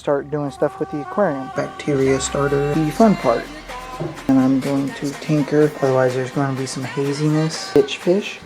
start doing stuff with the aquarium. Bacteria starter, the fun part. And I'm going to tinker, otherwise there's going to be some haziness. Pitch fish.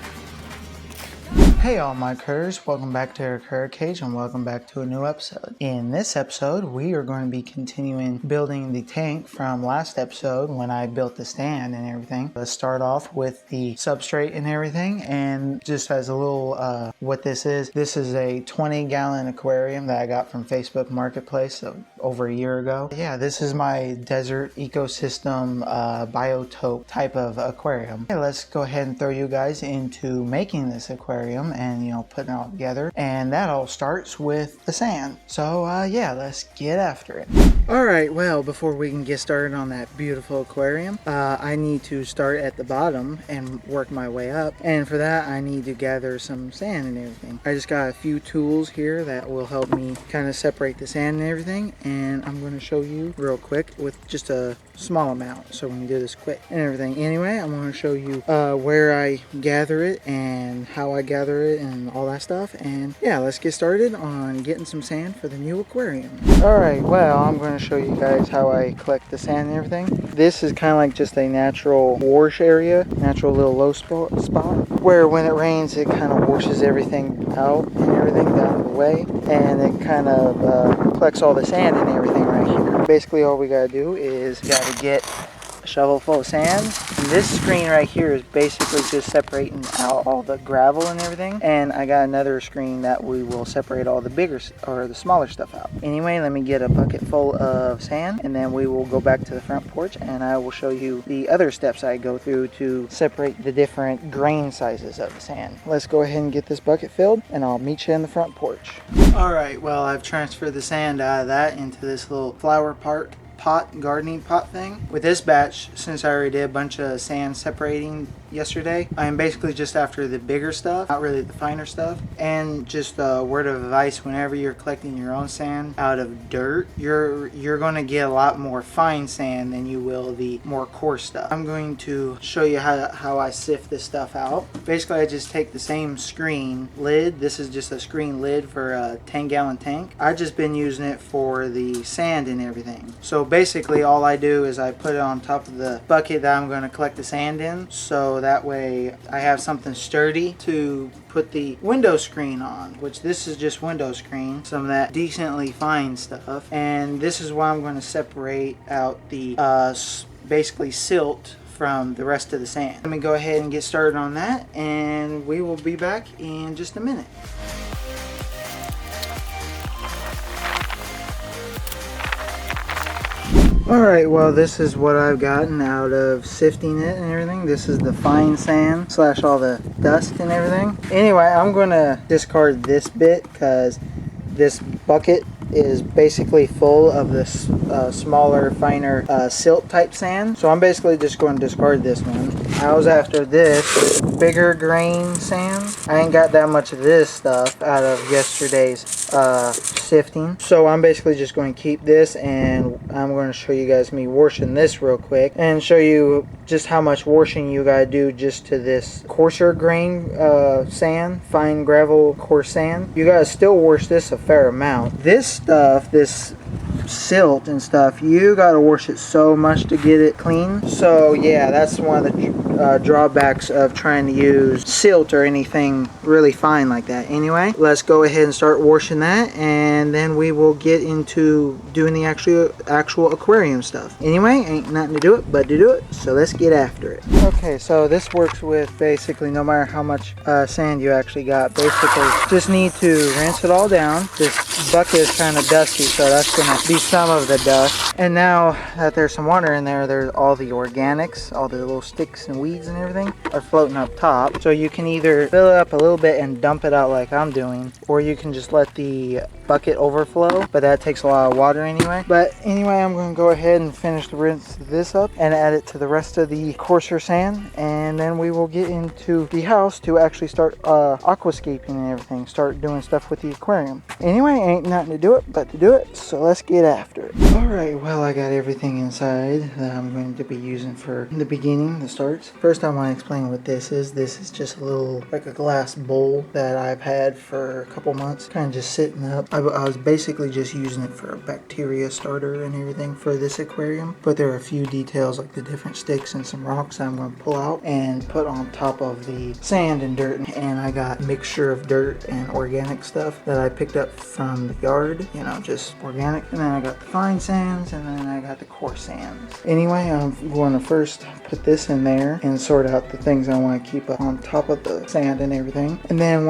Hey all my critters, welcome back to our critter cage and welcome back to a new episode. In this episode, we are going to be continuing building the tank from last episode when I built the stand and everything. Let's start off with the substrate and everything, and just as a little what this is a 20-gallon aquarium that I got from Facebook Marketplace over a year ago. Yeah, this is my desert ecosystem biotope type of aquarium. Okay, let's go ahead and throw you guys into making this aquarium and putting it all together, and that all starts with the sand. So yeah, let's get after it. All right, well, before we can get started on that beautiful aquarium, I need to start at the bottom and work my way up, and for that I need to gather some sand and everything. I just got a few tools here that will help me kind of separate the sand and everything, and I'm going to show you real quick with just a small amount so we can do this quick and everything. Anyway, I'm going to show you where I gather it and how I gather it and all that stuff, and yeah, let's get started on getting some sand for the new aquarium. Alright, well, I'm going to show you guys how I collect the sand and everything. This is kind of like just a natural wash area, natural little low spot where when it rains it kind of washes everything out and everything down the way, and it kind of collects all the sand and everything right here. Basically all we gotta do is gotta get a shovel full of sand. And this screen right here is basically just separating out all the gravel and everything, and I got another screen that we will separate all the bigger or the smaller stuff out. Anyway, let me get a bucket full of sand and then we will go back to the front porch and I will show you the other steps I go through to separate the different grain sizes of the sand. Let's go ahead and get this bucket filled and I'll meet you in the front porch. Alright, well, I've transferred the sand out of that into this little flower gardening pot thing. With this batch, since I already did a bunch of sand separating yesterday, I am basically just after the bigger stuff, not really the finer stuff. And just a word of advice, whenever you're collecting your own sand out of dirt, you're going to get a lot more fine sand than you will the more coarse stuff. I'm going to show you how I sift this stuff out. Basically, I just take the same screen lid. This is just a screen lid for a 10-gallon tank. I've just been using it for the sand and everything. So basically all I do is I put it on top of the bucket that I'm going to collect the sand in, so that way I have something sturdy to put the window screen on, which this is just window screen, some of that decently fine stuff. And this is why I'm going to separate out the basically silt from the rest of the sand. Let me go ahead and get started on that and we will be back in just a minute. Alright, well, this is what I've gotten out of sifting it and everything. This is the fine sand slash all the dust and everything. Anyway, I'm going to discard this bit because this bucket is basically full of this smaller, finer silt type sand. So I'm basically just going to discard this one. I was after this bigger grain sand. I ain't got that much of this stuff out of yesterday's sifting. So I'm basically just going to keep this, and I'm going to show you guys me washing this real quick and show you just how much washing you gotta do just to this coarser grain sand, fine gravel coarse sand. You gotta still wash this a fair amount. This stuff, this silt and stuff, you gotta wash it so much to get it clean. So yeah, that's one of the drawbacks of trying to use silt or anything really fine like that. Anyway, let's go ahead and start washing that, and then we will get into doing the actual aquarium stuff. Anyway, ain't nothing to do it but to do it, so let's get after it. Okay, so this works with basically no matter how much sand you actually got. Basically just need to rinse it all down. This bucket is kind of dusty, so that's gonna be some of the dust. And now that there's some water in there, there's all the organics, all the little sticks and weeds and everything are floating up top. So you can either fill it up a little bit and dump it out like I'm doing, or you can just let the bucket overflow, but that takes a lot of water anyway. But anyway, I'm going to go ahead and finish the rinse this up and add it to the rest of the coarser sand, and then we will get into the house to actually start aquascaping and everything, start doing stuff with the aquarium. Anyway, ain't nothing to do it but to do it, so let's get after it. Alright, well, I got everything inside that I'm going to be using for the beginning, the starts. First, I want to explain what this is. This is just a little, like a glass bowl that I've had for a couple months, kind of just sitting up I was basically just using it for a bacteria starter and everything for this aquarium, but there are a few details like the different sticks and some rocks I'm going to pull out and put on top of the sand and dirt. And I got a mixture of dirt and organic stuff that I picked up from the yard, you know, just organic. And then I got the fine sands, and then I got the coarse sands. Anyway, I'm going to first put this in there and sort out the things I want to keep up on top of the sand and everything. And then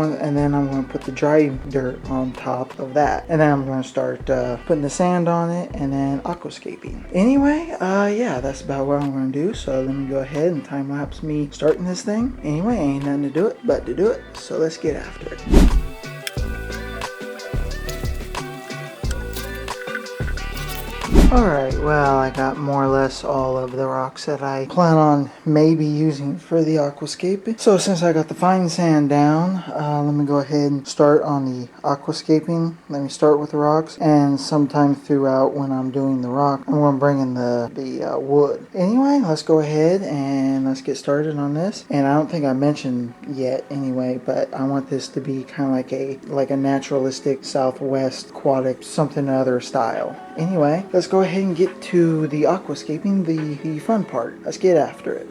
I'm going to put the dry dirt on top of that. And then I'm going to start putting the sand on it and then aquascaping. Anyway, yeah, that's about what I'm going to do. So let me go ahead and time lapse me starting this thing. Anyway, ain't nothing to do it but to do it. So let's get after it. Alright, well, I got more or less all of the rocks that I plan on maybe using for the aquascape. So since I got the fine sand down, let me go ahead and start on the aquascaping. Let me start with the rocks, and sometime throughout when I'm doing the rock, I'm going to bring in the wood. Anyway, let's go ahead and let's get started on this. And I don't think I mentioned yet anyway, but I want this to be kind of like a naturalistic Southwest aquatic something other style. Anyway, let's go ahead and get to the aquascaping, the fun part. Let's get after it.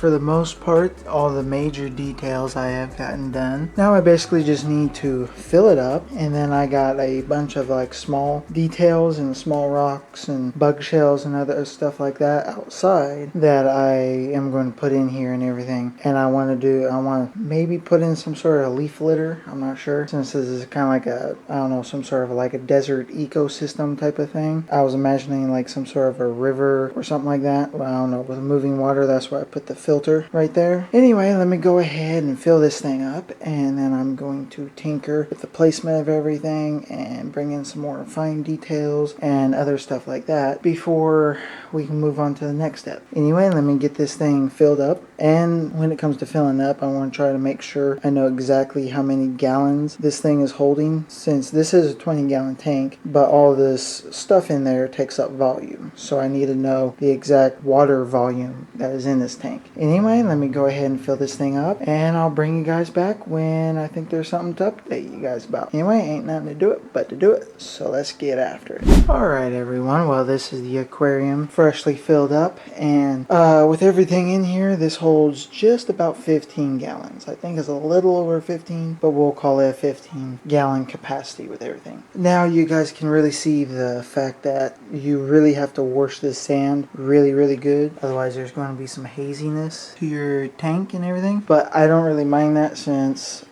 For the most part, all the major details I have gotten done. Now I basically just need to fill it up, and then I got a bunch of like small details and small rocks and bug shells and other stuff like that outside that I am going to put in here and everything. And I want to maybe put in some sort of leaf litter. I'm not sure, since this is kind of like I don't know, some sort of like a desert ecosystem type of thing. I was imagining like some sort of a river or something like that. Well, I don't know, with moving water. That's why I put the filter right there. Anyway, let me go ahead and fill this thing up, and then I'm going to tinker with the placement of everything and bring in some more fine details and other stuff like that before we can move on to the next step. Anyway, let me get this thing filled up, and when it comes to filling up, I want to try to make sure I know exactly how many gallons this thing is holding, since this is a 20-gallon tank, but all this stuff in there takes up volume, so I need to know the exact water volume that is in this tank. Anyway, let me go ahead and fill this thing up, and I'll bring you guys back when I think there's something to update you guys about. Anyway, ain't nothing to do it but to do it, so let's get after it. Alright everyone, well, this is the aquarium freshly filled up, and with everything in here, this holds just about 15 gallons. I think it's a little over 15, but we'll call it a 15-gallon capacity with everything. Now you guys can really see the fact that you really have to wash this sand really good, otherwise there's going to be some haziness to your tank and everything. But I don't really mind that, since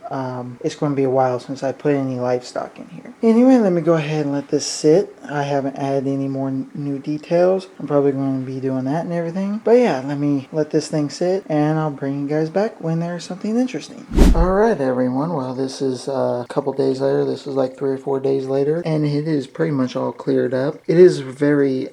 it's going to be a while since I put any livestock in here. Anyway, let me go ahead and let this sit. I haven't added any more new details. I'm probably going to be doing that and everything. But yeah, let me let this thing sit, and I'll bring you guys back when there's something interesting. Alright everyone, well, this is a couple days later. This is like 3 or 4 days later, and it is pretty much all cleared up. It is very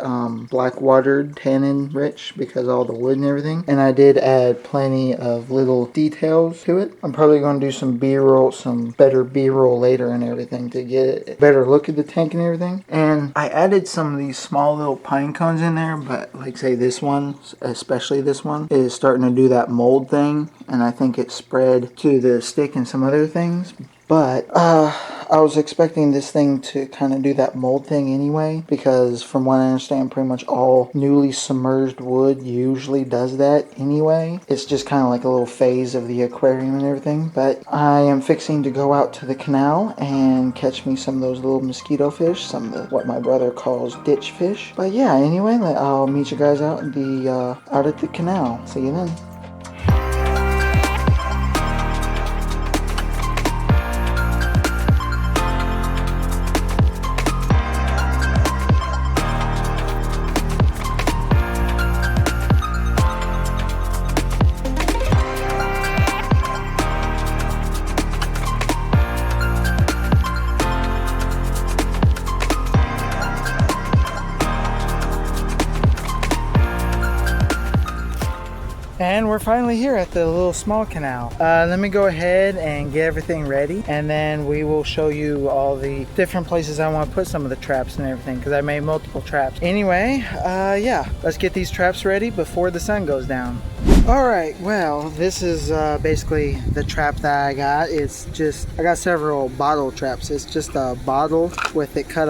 black watered, tannin rich, because of all the wood and everything. And I did add plenty of little details to it. I'm probably going to do some B-roll, some better B-roll later and everything, to get a better look at the tank and everything. And I added some of these small little pine cones in there, but like say this one, especially this one, is starting to do that mold thing, and I think it spread to the stick and some other things. But I was expecting this thing to kind of do that mold thing anyway, because from what I understand, pretty much all newly submerged wood usually does that anyway. It's just kind of like a little phase of the aquarium and everything. But I am fixing to go out to the canal and catch me some of those little mosquito fish, some of the, what my brother calls ditch fish. But yeah, anyway, I'll meet you guys out in the out at the canal. See you then. And we're finally here at the little small canal. Let me go ahead and get everything ready, and then we will show you all the different places I want to put some of the traps and everything, because I made multiple traps. Anyway, yeah, let's get these traps ready before the sun goes down. Alright, well, this is basically the trap that I got. It's just, I got several bottle traps. It's just a bottle with it cut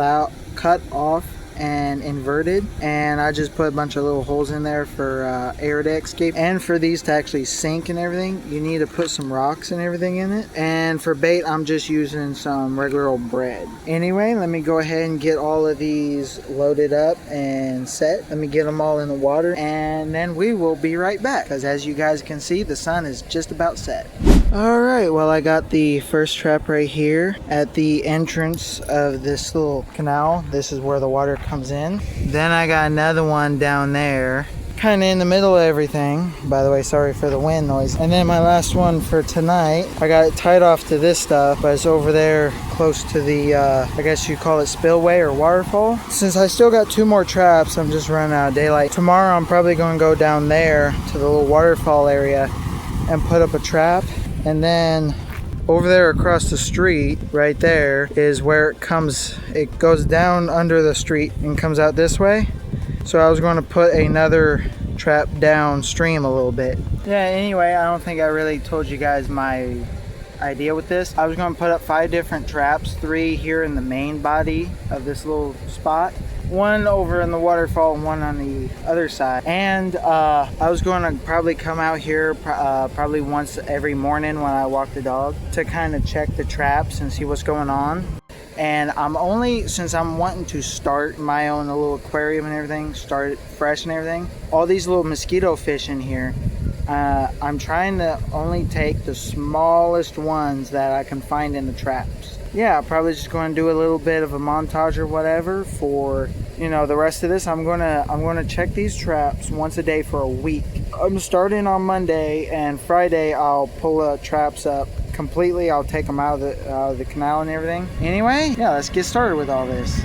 off and inverted, and I just put a bunch of little holes in there for air to escape. And for these to actually sink and everything, you need to put some rocks and everything in it. And for bait, I'm just using some regular old bread. Anyway, let me go ahead and get all of these loaded up and set. Let me get them all in the water, and then we will be right back, because as you guys can see, the sun is just about set. Alright, well, I got the first trap right here at the entrance of this little canal. This is where the water comes in. Then I got another one down there, kind of in the middle of everything. By the way, sorry for the wind noise. And then my last one for tonight, I got it tied off to this stuff, but it's over there close to the, I guess you call it spillway or waterfall. Since I still got 2 more traps, I'm just running out of daylight. Tomorrow I'm probably going to go down there to the little waterfall area and put up a trap. And then over there across the street, right there, is where it comes. It goes down under the street and comes out this way. So I was going to put another trap downstream a little bit. Yeah, anyway, I don't think I really told you guys my idea with this. I was going to put up 5 different traps, 3 here in the main body of this little spot, 1 over in the waterfall and 1 on the other side. And I was going to probably come out here probably once every morning when I walk the dog to kind of check the traps and see what's going on. And since I'm wanting to start my own little aquarium and everything, start it fresh and everything, all these little mosquito fish in here, I'm trying to only take the smallest ones that I can find in the traps. Yeah, probably just going to do a little bit of a montage or whatever for, you know, the rest of this. I'm gonna check these traps once a day for a week. I'm starting on Monday, and Friday I'll pull the traps up completely. I'll take them out of the canal and everything. Anyway, yeah, let's get started with all this.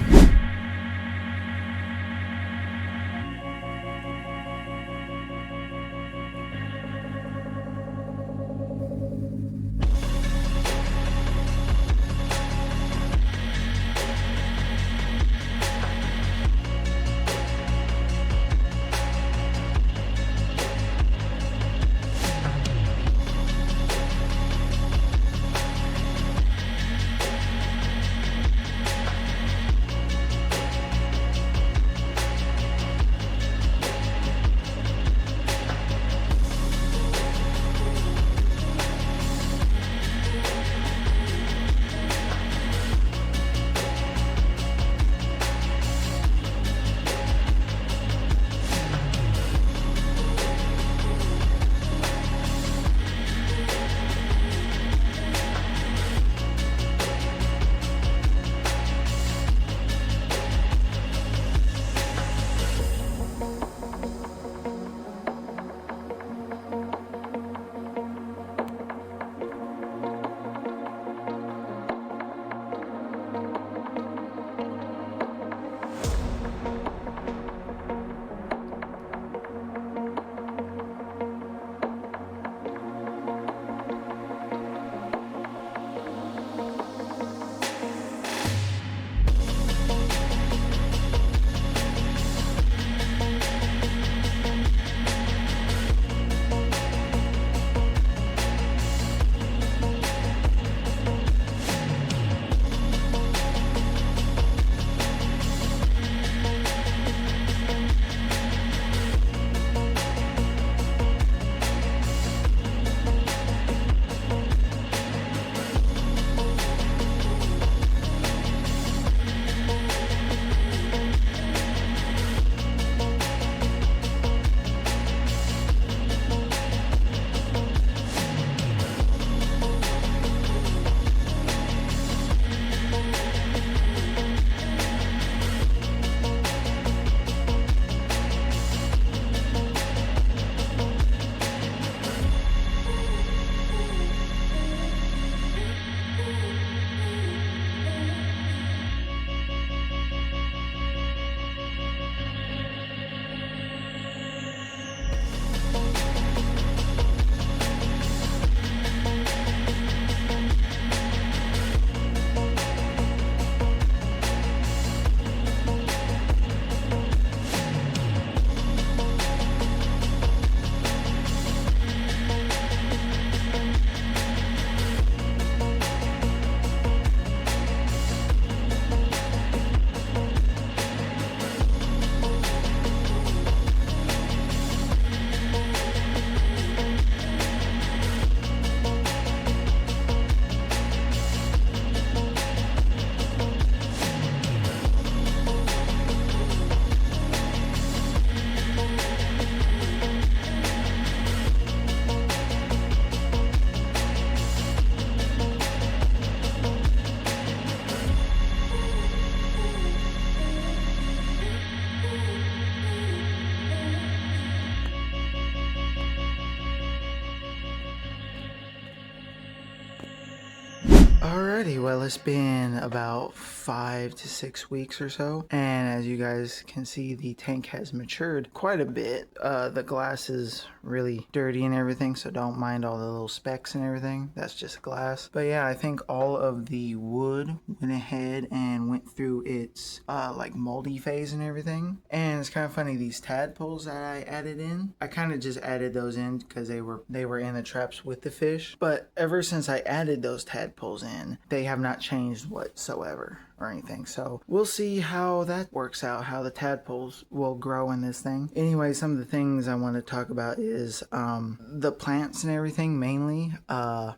Alrighty, well, it's been about 5 to 6 weeks or so, and as you guys can see, the tank has matured quite a bit. The glass is really dirty and everything, so don't mind all the little specks and everything. That's just glass. But yeah, I think all of the wood went ahead and went through its like moldy phase and everything. And it's kind of funny, these tadpoles that I added in, I kind of just added those in because they were in the traps with the fish. But ever since I added those tadpoles in, they have not changed whatsoever or anything. So we'll see how that works out, how the tadpoles will grow in this thing. Anyway, some of the things I want to talk about is the plants and everything, mainly.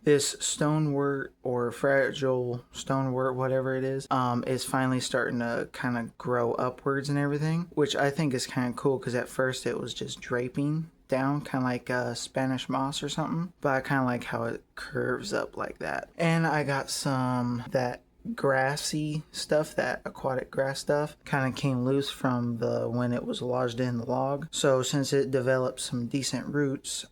This stonewort or fragile stonewort, whatever it is finally starting to kind of grow upwards and everything, which I think is kind of cool because at first it was just draping down, kind of like Spanish moss or something, but I kind of like how it curves up like that. And I got some that grassy stuff, that aquatic grass stuff kind of came loose from the when it was lodged in the log. So since it developed some decent roots,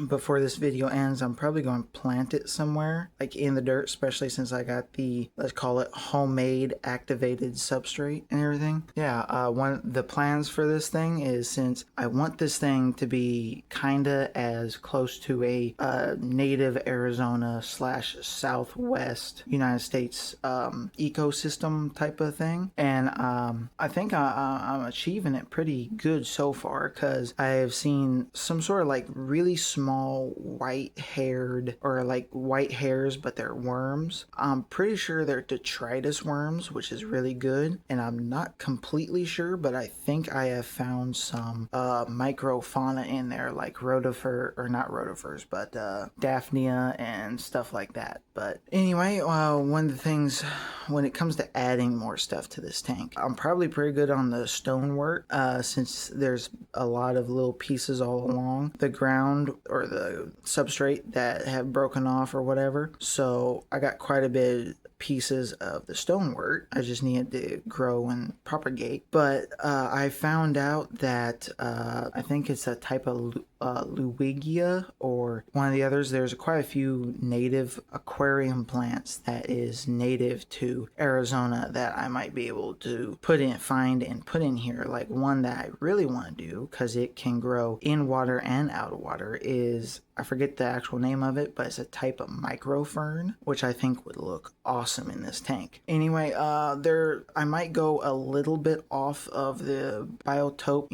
before this video ends, I'm probably going to plant it somewhere, like in the dirt, especially since I got the, let's call it, homemade activated substrate and everything. Yeah, one of the plans for this thing is, since I want this thing to be kinda as close to a native Arizona / Southwest United States ecosystem type of thing, and I think I'm achieving it pretty good so far, because I have seen some sort of like really small white haired, or like white hairs, but they're worms. I'm pretty sure they're detritus worms, which is really good, and I'm not completely sure, but I think I have found some microfauna in there, like rotifer, or not rotifers, but daphnia and stuff like that. But anyway, one of the things when it comes to adding more stuff to this tank, I'm probably pretty good on the stonework, since there's a lot of little pieces all along the ground or the substrate that have broken off or whatever. So I got quite a bit pieces of the stonework. I just needed to grow and propagate. But I found out that I think it's a type of Luigia or one of the others. There's quite a few native aquarium plants that is native to Arizona that I might be able to find and put in here. Like one that I really want to do, because it can grow in water and out of water, is, I forget the actual name of it, but it's a type of microfern, which I think would look awesome in this tank. Anyway, I might go a little bit off of the biotope,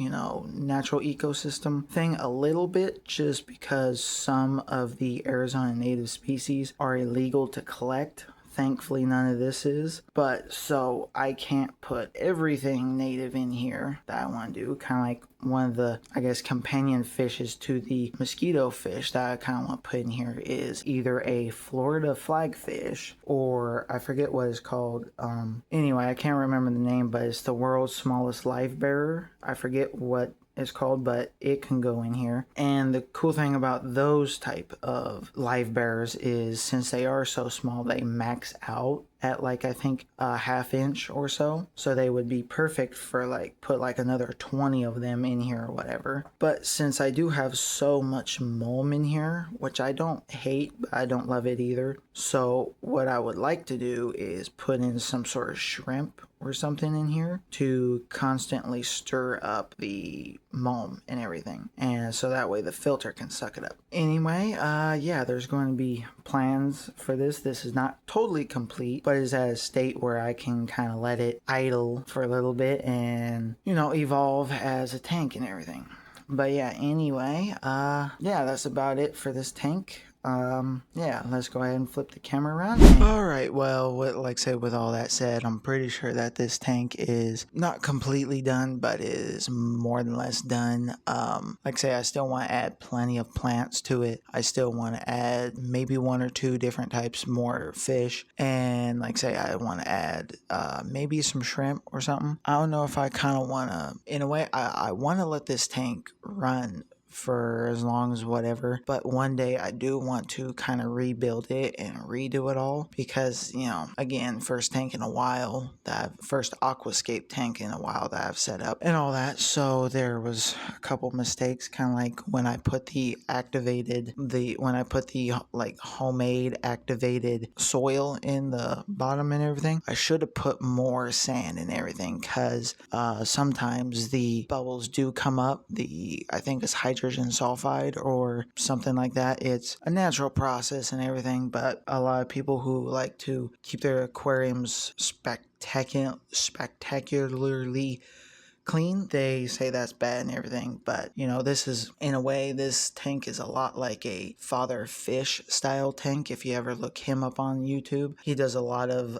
natural ecosystem thing a little bit, just because some of the Arizona native species are illegal to collect. Thankfully, none of this is, but so I can't put everything native in here that I want to do. Kind of like one of the, I guess, companion fishes to the mosquito fish that I kind of want to put in here is either a Florida flagfish, or I forget what it's called. Anyway, I can't remember the name, but it's the world's smallest life bearer. I forget what it's called, but it can go in here. And the cool thing about those type of live bearers is, since they are so small, they max out at like, I think a ½ inch or so. So they would be perfect for like, put like another 20 of them in here or whatever. But since I do have so much mulm in here, which I don't hate, but I don't love it either. So what I would like to do is put in some sort of shrimp or something in here to constantly stir up the mulm and everything, and so that way the filter can suck it up. Anyway, yeah, there's going to be plans for this. This is not totally complete, but is at a state where I can kind of let it idle for a little bit and, evolve as a tank and everything. But yeah, anyway, yeah, that's about it for this tank. Yeah, let's go ahead and flip the camera around. Alright, well, like I said, with all that said, I'm pretty sure that this tank is not completely done, but is more than less done. Like I say, I still want to add plenty of plants to it. I still want to add maybe 1 or 2 different types more fish, and like I say, I want to add maybe some shrimp or something. I don't know if I kind of want to, in a way, I want to let this tank run for as long as whatever, but one day I do want to kind of rebuild it and redo it all because, you know, again, first aquascape tank in a while that I've set up and all that. So there was a couple mistakes, kind of like when I put the like homemade activated soil in the bottom and everything. I should have put more sand and everything because sometimes the bubbles do come up. I think it's hydrogen sulfide or something like that. It's a natural process and everything, but a lot of people who like to keep their aquariums spectacularly clean, they say that's bad and everything, but you know, this tank is a lot like a Father Fish style tank. If you ever look him up on YouTube, he does a lot of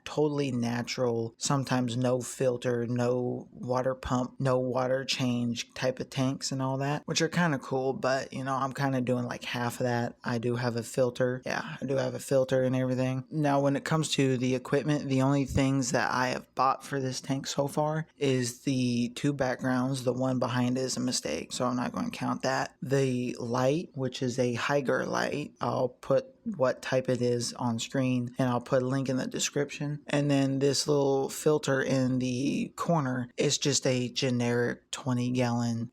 totally natural, sometimes no filter, no water pump, no water change type of tanks and all that, which are kind of cool. But you know, I'm kind of doing like half of that. I do have a filter. Yeah, I do have a filter and everything. Now when it comes to the equipment, the only things that I have bought for this tank so far is the two backgrounds. The one behind is a mistake, so I'm not going to count that. The light, which is a Hygger light, I'll put what type it is on screen and I'll put a link in the description. And then this little filter in the corner is just a generic 20-gallon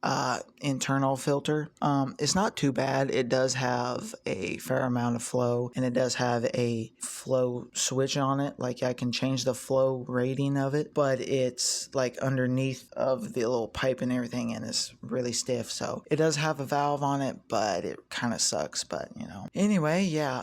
internal filter. It's not too bad. It does have a fair amount of flow and it does have a flow switch on it. Like I can change the flow rating of it, but it's like underneath of the little pipe and everything and it's really stiff. So it does have a valve on it, but it kind of sucks. But you know, anyway, yeah.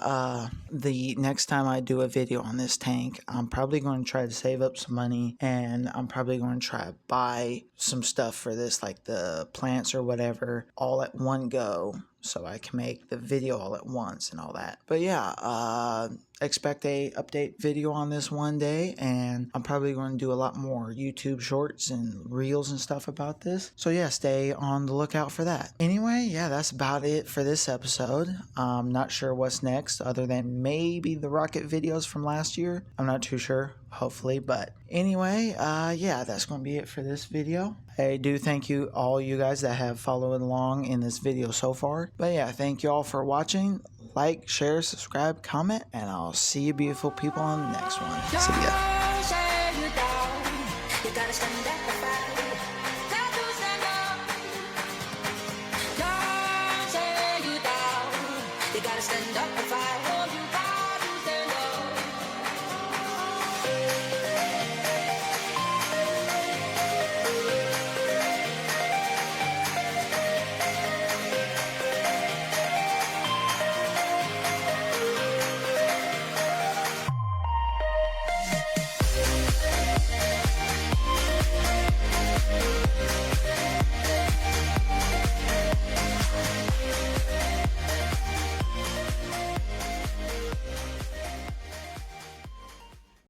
The next time I do a video on this tank, I'm probably going to try to save up some money and I'm probably going to try to buy some stuff for this, like the plants or whatever, all at one go, so I can make the video all at once and all that. But yeah, expect a update video on this one day, and I'm probably going to do a lot more YouTube shorts and reels and stuff about this. So yeah, stay on the lookout for that. Anyway, yeah, that's about it for this episode. I'm not sure what's next other than maybe the rocket videos from last year. I'm not too sure, hopefully, but anyway, yeah, that's going to be it for this video. I do thank you all you guys that have followed along in this video so far. But yeah, thank you all for watching. Like, share, subscribe, comment, and I'll see you beautiful people on the next one. See ya.